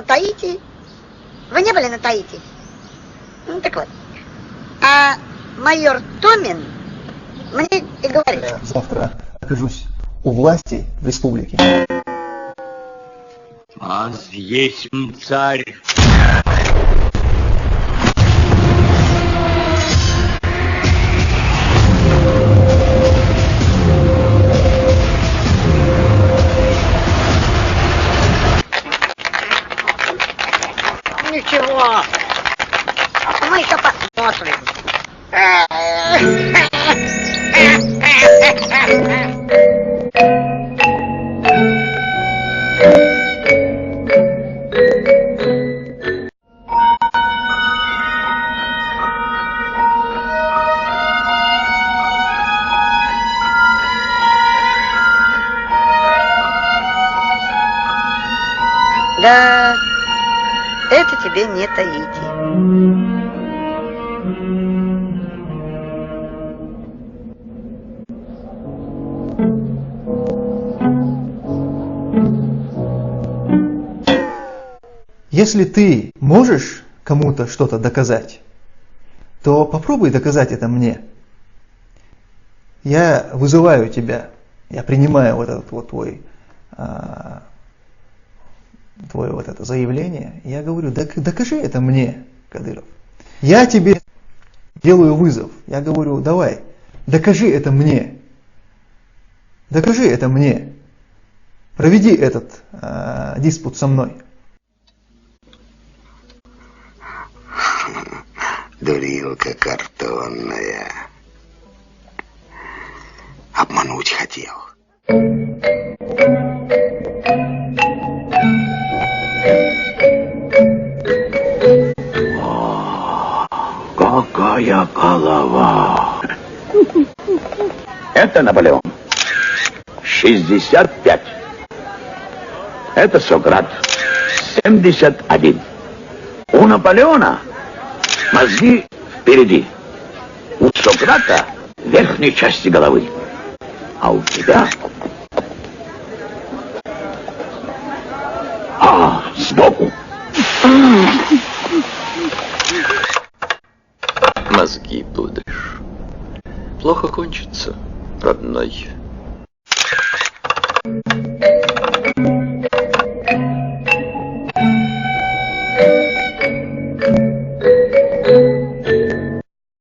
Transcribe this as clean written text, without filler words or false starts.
Таити. Вы не были на Таити? Ну так вот. А майор Томин мне и говорит. Я завтра окажусь у власти в республике. А есть царь. Ничего. Мы-то посмотрим. Да, это тебе не Таити. Если ты можешь кому-то что-то доказать, то попробуй доказать это мне. Я вызываю тебя, я принимаю вот этот вот твое вот это заявление, я говорю, докажи это мне, Кадыров. Я тебе делаю вызов, я говорю, давай, докажи это мне. Докажи это мне. Проведи этот диспут со мной. Дурилка картонная. Обмануть хотел. Какая голова! Это Наполеон. 65. Это Сократ. 71. У Наполеона мозги впереди. У Сократа в верхней части головы. А у тебя... сбоку. Мозги будешь. Плохо кончится, родной.